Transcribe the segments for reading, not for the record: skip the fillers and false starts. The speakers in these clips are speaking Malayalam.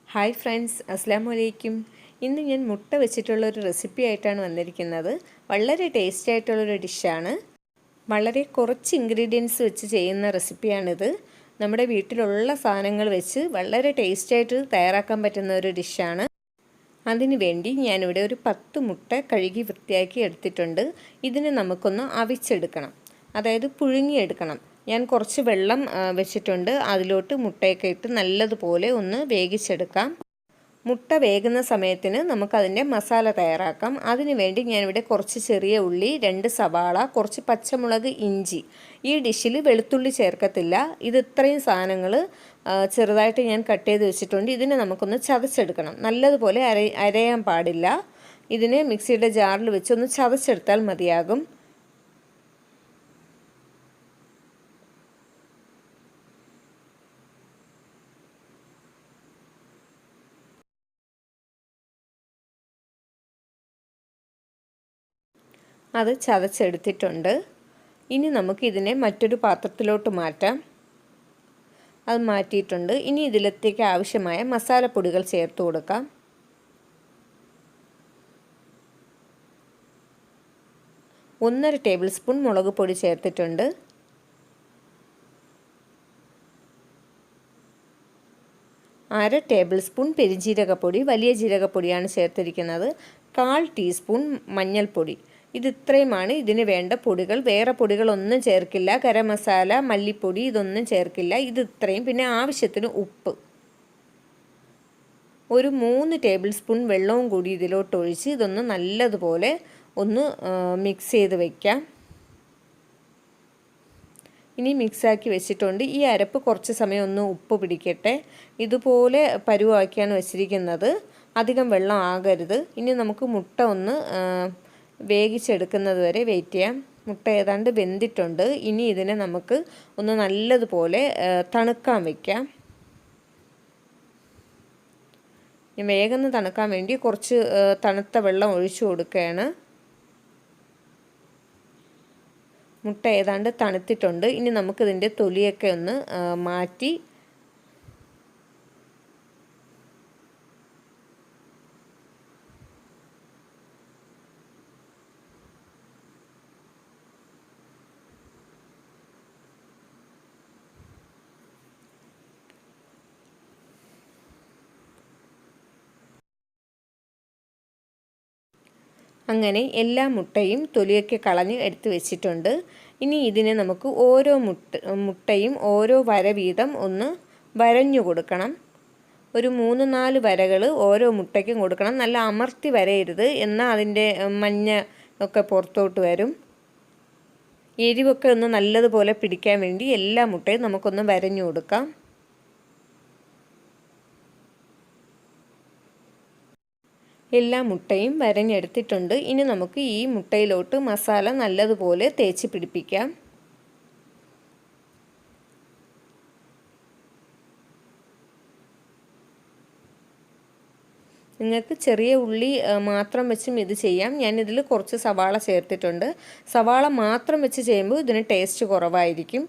ഹായ് ഫ്രണ്ട്സ്, അസ്സലാമു അലൈക്കും. ഇന്ന് ഞാൻ മുട്ട വെച്ചിട്ടുള്ളൊരു റെസിപ്പി ആയിട്ടാണ് വന്നിരിക്കുന്നത്. വളരെ ടേസ്റ്റി ആയിട്ടുള്ളൊരു ഡിഷാണ്. വളരെ കുറച്ച് ഇൻഗ്രീഡിയൻസ് വെച്ച് ചെയ്യുന്ന റെസിപ്പിയാണിത്. നമ്മുടെ വീട്ടിലുള്ള സാധനങ്ങൾ വെച്ച് വളരെ ടേസ്റ്റിയായിട്ട് തയ്യാറാക്കാൻ പറ്റുന്ന ഒരു ഡിഷാണ്. അതിനു വേണ്ടി ഞാനിവിടെ ഒരു 10 മുട്ട കഴുകി വൃത്തിയാക്കി എടുത്തിട്ടുണ്ട്. ഇതിനെ നമുക്കൊന്ന് അവിച്ചെടുക്കണം, അതായത് പുഴുങ്ങിയെടുക്കണം. ഞാൻ കുറച്ച് വെള്ളം വെച്ചിട്ടുണ്ട്. അതിലോട്ട് മുട്ടയൊക്കെ ഇട്ട് നല്ലതുപോലെ ഒന്ന് വേവിച്ചെടുക്കാം. മുട്ട വേകുന്ന സമയത്തിന് നമുക്കതിൻ്റെ മസാല തയ്യാറാക്കാം. അതിനു വേണ്ടി ഞാനിവിടെ കുറച്ച് ചെറിയ ഉള്ളി, 2 സവാള, കുറച്ച് പച്ചമുളക്, ഇഞ്ചി. ഈ ഡിഷിൽ വെളുത്തുള്ളി ചേർക്കത്തില്ല. ഇത് ഇത്രയും സാധനങ്ങൾ ചെറുതായിട്ട് ഞാൻ കട്ട് ചെയ്ത് വെച്ചിട്ടുണ്ട്. ഇതിനെ നമുക്കൊന്ന് ചതച്ചെടുക്കണം. നല്ലതുപോലെ അരയാൻ പാടില്ല. ഇതിനെ മിക്സിയുടെ ജാറിൽ വെച്ച് ഒന്ന് ചതച്ചെടുത്താൽ മതിയാകും. അത് ചതച്ചെടുത്തിട്ടുണ്ട്. ഇനി നമുക്കിതിനെ മറ്റൊരു പാത്രത്തിലോട്ട് മാറ്റാം. അത് മാറ്റിയിട്ടുണ്ട്. ഇനി ഇതിലേക്ക് ആവശ്യമായ മസാലപ്പൊടികൾ ചേർത്ത് കൊടുക്കാം. 1.5 ടേബിൾ സ്പൂൺ മുളക് പൊടി ചേർത്തിട്ടുണ്ട്. 1/2 ടേബിൾ സ്പൂൺ പെരുംജീരകപ്പൊടി, വലിയ ജീരകപ്പൊടിയാണ് ചേർത്തിരിക്കുന്നത്. 1/4 ടീസ്പൂൺ മഞ്ഞൾപ്പൊടി. ഇത് ഇത്രയുമാണ് ഇതിന് വേണ്ട പൊടികൾ. വേറെ പൊടികളൊന്നും ചേർക്കില്ല. ഗരം മസാല, മല്ലിപ്പൊടി ഇതൊന്നും ചേർക്കില്ല. ഇത് ഇത്രയും. പിന്നെ ആവശ്യത്തിന് ഉപ്പ്. ഒരു 3 ടേബിൾ സ്പൂൺ വെള്ളവും കൂടി ഇതിലോട്ട് ഒഴിച്ച് ഇതൊന്ന് നല്ലതുപോലെ ഒന്ന് മിക്സ് ചെയ്ത് വയ്ക്കാം. ഇനി മിക്സാക്കി വെച്ചിട്ടുണ്ട്. ഈ അരപ്പ് കുറച്ച് സമയം ഒന്ന് ഉപ്പ് പിടിക്കട്ടെ. ഇതുപോലെ പരുവാക്കിയാണ് വെച്ചിരിക്കുന്നത്. അധികം വെള്ളം ആകരുത്. ഇനി നമുക്ക് മുട്ട ഒന്ന് വേവിച്ചെടുക്കുന്നത് വരെ വെയിറ്റ് ചെയ്യാം. മുട്ട ഏതാണ്ട് വെന്തിട്ടുണ്ട്. ഇനി ഇതിനെ നമുക്ക് ഒന്ന് നല്ലതുപോലെ തണുക്കാൻ വയ്ക്കാം. വേഗം തണുക്കാൻ വേണ്ടി കുറച്ച് തണുത്ത വെള്ളം ഒഴിച്ചു കൊടുക്കുകയാണ്. മുട്ട ഏതാണ്ട് തണുത്തിട്ടുണ്ട്. ഇനി നമുക്കിതിൻ്റെ തൊലിയൊക്കെ ഒന്ന് മാറ്റി അങ്ങനെ എല്ലാ മുട്ടയും തൊലിയൊക്കെ കളഞ്ഞ് എടുത്ത് വെച്ചിട്ടുണ്ട്. ഇനി ഇതിനെ നമുക്ക് ഓരോ മുട്ടയും ഓരോ വര വീതം ഒന്ന് വരഞ്ഞു കൊടുക്കണം. ഒരു 3-4 വരകൾ ഓരോ മുട്ടയ്ക്കും കൊടുക്കണം. നല്ല അമർത്തി വരയരുത്, എന്നാൽ അതിൻ്റെ മഞ്ഞ ഒക്കെ പുറത്തോട്ട് വരും. എരിവൊക്കെ ഒന്ന് നല്ലതുപോലെ പിടിക്കാൻ വേണ്ടി എല്ലാ മുട്ടയും നമുക്കൊന്ന് വരഞ്ഞു കൊടുക്കാം. എല്ലാ മുട്ടയും വരഞ്ഞെടുത്തിട്ടുണ്ട്. ഇനി നമുക്ക് ഈ മുട്ടയിലോട്ട് മസാല നല്ലതുപോലെ തേച്ച് പിടിപ്പിക്കാം. നിങ്ങൾക്ക് ചെറിയ ഉള്ളി മാത്രം വെച്ചും ഇത് ചെയ്യാം. ഞാനിതിൽ കുറച്ച് സവാള ചേർത്തിട്ടുണ്ട്. സവാള മാത്രം വെച്ച് ചെയ്യുമ്പോൾ ഇതിന് ടേസ്റ്റ് കുറവായിരിക്കും.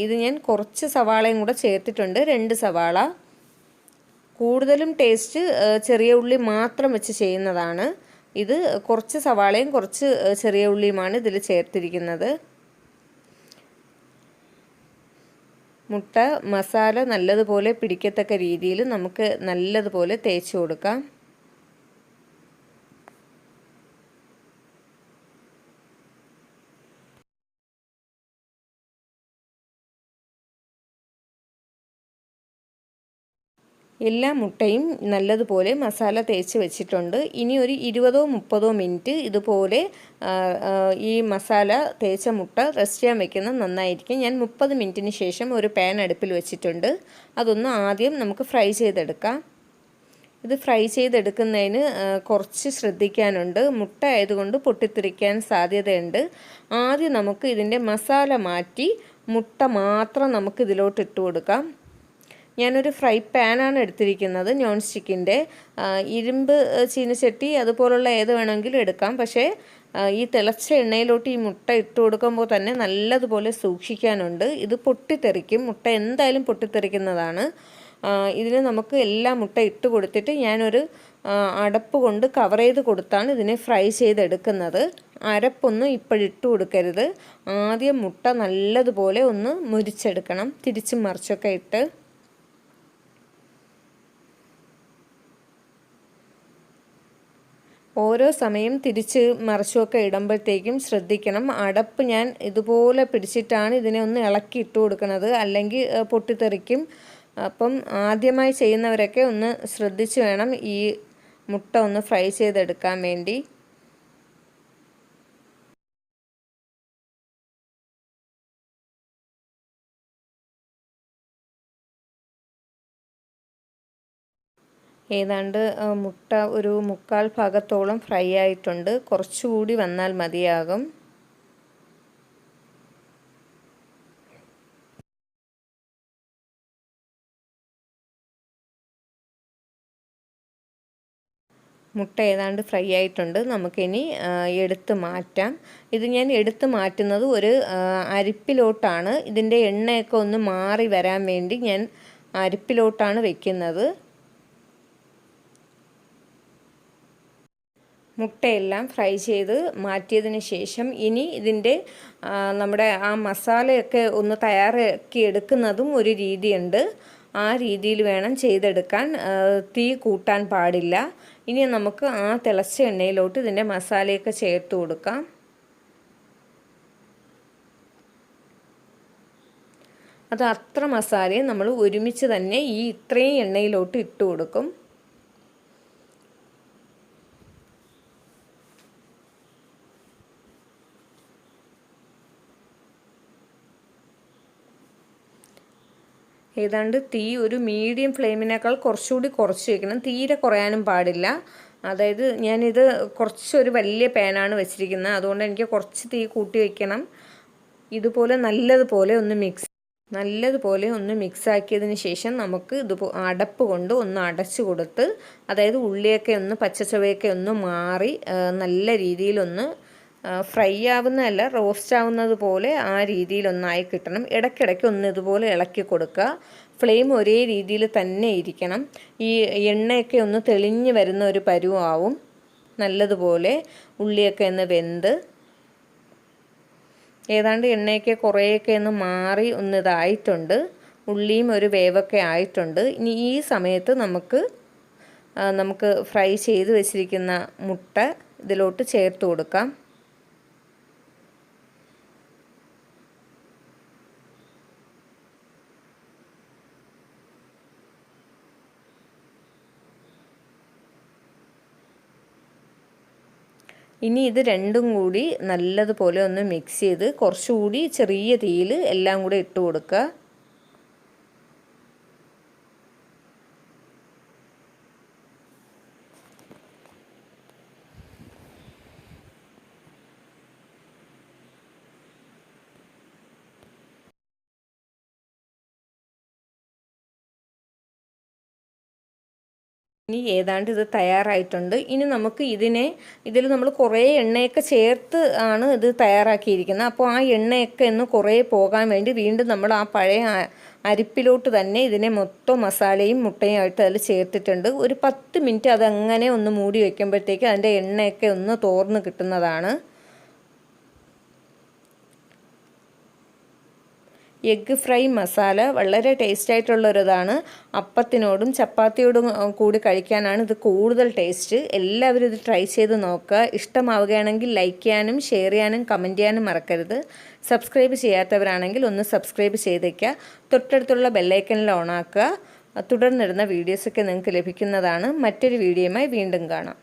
ഇത് ഞാൻ കുറച്ച് സവാളയും കൂടെ ചേർത്തിട്ടുണ്ട്, 2 സവാള. കൂടുതലും ടേസ്റ്റ് ചെറിയ ഉള്ളി മാത്രം വെച്ച് ചെയ്യുന്നതാണ്. ഇത് കുറച്ച് സവാളയും കുറച്ച് ചെറിയ ഉള്ളിയുമാണ് ഇതിൽ ചേർത്തിരിക്കുന്നത്. മുട്ട മസാല നല്ലതുപോലെ പിടിക്കത്തക്ക രീതിയിൽ നമുക്ക് നല്ലതുപോലെ തേച്ച് കൊടുക്കാം. എല്ലാ മുട്ടയും നല്ലതുപോലെ മസാല തേച്ച് വെച്ചിട്ടുണ്ട്. ഇനി ഒരു 20-30 മിനിറ്റ് ഇതുപോലെ ഈ മസാല തേച്ച മുട്ട റെസ്റ്റ് ചെയ്യാൻ വെക്കുന്നത് നന്നായിരിക്കും. ഞാൻ 30 മിനിറ്റിന് ശേഷം ഒരു പാൻ അടുപ്പിൽ വെച്ചിട്ടുണ്ട്. അതൊന്ന് ആദ്യം നമുക്ക് ഫ്രൈ ചെയ്തെടുക്കാം. ഇത് ഫ്രൈ ചെയ്തെടുക്കുന്നതിന് കുറച്ച് ശ്രദ്ധിക്കാനുണ്ട്. മുട്ട ആയതുകൊണ്ട് പൊട്ടിത്തെറിക്കാൻ സാധ്യതയുണ്ട്. ആദ്യം നമുക്ക് ഇതിൻ്റെ മസാല മാറ്റി മുട്ട മാത്രം നമുക്ക് ഇതിലോട്ട് ഇട്ട് കൊടുക്കാം. ഞാനൊരു ഫ്രൈ പാനാണ് എടുത്തിരിക്കുന്നത്, നോൺ സ്റ്റിക്കിൻ്റെ. ഇരുമ്പ് ചീനച്ചട്ടി അതുപോലുള്ള ഏത് വേണമെങ്കിലും എടുക്കാം. പക്ഷേ ഈ തിളച്ച എണ്ണയിലോട്ട് ഈ മുട്ട ഇട്ട് കൊടുക്കുമ്പോൾ തന്നെ നല്ലതുപോലെ സൂക്ഷിക്കാനുണ്ട്. ഇത് പൊട്ടിത്തെറിക്കും. മുട്ട എന്തായാലും പൊട്ടിത്തെറിക്കുന്നതാണ്. ഇതിന് നമുക്ക് എല്ലാ മുട്ട ഇട്ട് കൊടുത്തിട്ട് ഞാനൊരു അടപ്പ് കൊണ്ട് കവർ ചെയ്ത് കൊടുത്താണ് ഇതിനെ ഫ്രൈ ചെയ്തെടുക്കുന്നത്. അരപ്പൊന്നും ഇപ്പോഴിട്ട് കൊടുക്കരുത്. ആദ്യം മുട്ട നല്ലതുപോലെ ഒന്ന് മുരിച്ചെടുക്കണം, തിരിച്ചും മറിച്ചൊക്കെ ഇട്ട്. ഓരോ സമയം തിരിച്ച് മറിച്ചുമൊക്കെ ഇടുമ്പോഴത്തേക്കും ശ്രദ്ധിക്കണം. അടപ്പ് ഞാൻ ഇതുപോലെ പിടിച്ചിട്ടാണ് ഇതിനെ ഒന്ന് ഇളക്കി ഇട്ട് കൊടുക്കുന്നത്, അല്ലെങ്കിൽ പൊട്ടിത്തെറിക്കും. അപ്പം ആദ്യമായി ചെയ്യുന്നവരൊക്കെ ഒന്ന് ശ്രദ്ധിച്ച് വേണം ഈ മുട്ട ഒന്ന് ഫ്രൈ ചെയ്തെടുക്കാൻ വേണ്ടി. ഏതാണ്ട് മുട്ട ഒരു 1/4 ഭാഗത്തോളം ഫ്രൈ ആയിട്ടുണ്ട്. കുറച്ചുകൂടി വന്നാൽ മതിയാകും. മുട്ട ഏതാണ്ട് ഫ്രൈ ആയിട്ടുണ്ട്. നമുക്കിനി എടുത്ത് മാറ്റാം. ഇത് ഞാൻ എടുത്ത് മാറ്റുന്നത് ഒരു അരിപ്പിലോട്ടാണ്. ഇതിൻ്റെ എണ്ണയൊക്കെ ഒന്ന് മാറി വരാൻ വേണ്ടി ഞാൻ അരിപ്പിലോട്ടാണ് വെക്കുന്നത്. മുട്ടയെല്ലാം ഫ്രൈ ചെയ്ത് മാറ്റിയതിന് ശേഷം ഇനി ഇതിൻ്റെ നമ്മുടെ ആ മസാലയൊക്കെ ഒന്ന് തയ്യാറാക്കി എടുക്കുന്നതും ഒരു രീതിയുണ്ട്. ആ രീതിയിൽ വേണം ചെയ്തെടുക്കാൻ. തീ കൂട്ടാൻ പാടില്ല. ഇനി നമുക്ക് ആ തിളച്ച എണ്ണയിലോട്ട് ഇതിൻ്റെ മസാലയൊക്കെ ചേർത്ത് കൊടുക്കാം. അത് അത്ര മസാലയും നമ്മൾ ഒരുമിച്ച് തന്നെ ഈ ഇത്രയും എണ്ണയിലോട്ട് ഇട്ട് കൊടുക്കും. ഏതാണ്ട് തീ ഒരു മീഡിയം ഫ്ലെയിമിനേക്കാൾ കുറച്ചുകൂടി കുറച്ച് വയ്ക്കണം. തീരെ കുറയാനും പാടില്ല. അതായത് ഞാനിത് കുറച്ചൊരു വലിയ പാനാണ് വെച്ചിരിക്കുന്നത്, അതുകൊണ്ട് എനിക്ക് കുറച്ച് തീ കൂട്ടി വയ്ക്കണം. ഇതുപോലെ നല്ലതുപോലെ ഒന്ന് മിക്സ് ആക്കിയതിന് ശേഷം നമുക്ക് അടപ്പ് കൊണ്ട് ഒന്ന് അടച്ചു കൊടുത്ത്, അതായത് ഉള്ളിയൊക്കെ ഒന്ന് പച്ചച്ചുവയൊക്കെ ഒന്ന് മാറി നല്ല രീതിയിലൊന്ന് ഫ്രൈ ആവുന്നതല്ല, റോസ്റ്റ് ആവുന്നത് പോലെ ആ രീതിയിലൊന്നായി കിട്ടണം. ഇടയ്ക്കിടയ്ക്ക് ഒന്ന് ഇതുപോലെ ഇളക്കി കൊടുക്കുക. ഫ്ലെയിം ഒരേ രീതിയിൽ തന്നെ ഇരിക്കണം. ഈ എണ്ണയൊക്കെ ഒന്ന് തെളിഞ്ഞ് വരുന്ന ഒരു പരുവാവും. നല്ലതുപോലെ ഉള്ളിയൊക്കെ ഒന്ന് വെന്ത് ഏതാണ്ട് എണ്ണയൊക്കെ കുറേയൊക്കെ ഒന്ന് മാറി ഒന്ന് ഇതായിട്ടുണ്ട്. ഉള്ളിയും ഒരു വേവൊക്കെ ആയിട്ടുണ്ട്. ഇനി ഈ സമയത്ത് നമുക്ക് ഫ്രൈ ചെയ്ത് വെച്ചിരിക്കുന്ന മുട്ട ഇതിലോട്ട് ചേർത്ത് കൊടുക്കാം. ഇനി ഇത് രണ്ടും കൂടി നല്ലതുപോലെ ഒന്ന് മിക്സ് ചെയ്ത് കുറച്ചുകൂടി ചെറിയ തീയിൽ എല്ലാം കൂടി ഇട്ട് കൊടുക്കുക. ഇനി ഏതാണ്ട് ഇത് തയ്യാറായിട്ടുണ്ട്. ഇനി നമുക്ക് ഇതിൽ നമ്മൾ കുറേ എണ്ണയൊക്കെ ചേർത്ത് ആണ് ഇത് തയ്യാറാക്കിയിരിക്കുന്നത്. അപ്പോൾ ആ എണ്ണയൊക്കെ ഒന്ന് കുറേ പോകാൻ വേണ്ടി വീണ്ടും നമ്മൾ ആ പഴയ അരിപ്പിലോട്ട് തന്നെ ഇതിനെ മൊത്തം മസാലയും മുട്ടയും ആയിട്ട് അതിൽ ചേർത്തിട്ടുണ്ട്. ഒരു 10 മിനിറ്റ് അതങ്ങനെ ഒന്ന് മൂടി വയ്ക്കുമ്പോഴത്തേക്ക് അതിൻ്റെ എണ്ണയൊക്കെ ഒന്ന് തോർന്ന് കിട്ടുന്നതാണ്. എഗ്ഗ് ഫ്രൈ മസാല വളരെ ടേസ്റ്റായിട്ടുള്ളൊരിതാണ്. അപ്പത്തിനോടും ചപ്പാത്തിയോടും കൂടി കഴിക്കാനാണ് ഇത് കൂടുതൽ ടേസ്റ്റ്. എല്ലാവരും ഇത് ട്രൈ ചെയ്ത് നോക്കുക. ഇഷ്ടമാവുകയാണെങ്കിൽ ലൈക്ക് ചെയ്യാനും ഷെയർ ചെയ്യാനും കമൻറ്റ് ചെയ്യാനും മറക്കരുത്. സബ്സ്ക്രൈബ് ചെയ്യാത്തവരാണെങ്കിൽ ഒന്ന് സബ്സ്ക്രൈബ് ചെയ്തേക്കുക. തൊട്ടടുത്തുള്ള ബെല്ലൈക്കനിൽ ഓണാക്കുക. തുടർന്നിടുന്ന വീഡിയോസൊക്കെ നിങ്ങൾക്ക് ലഭിക്കുന്നതാണ്. മറ്റൊരു വീഡിയോയുമായി വീണ്ടും കാണാം.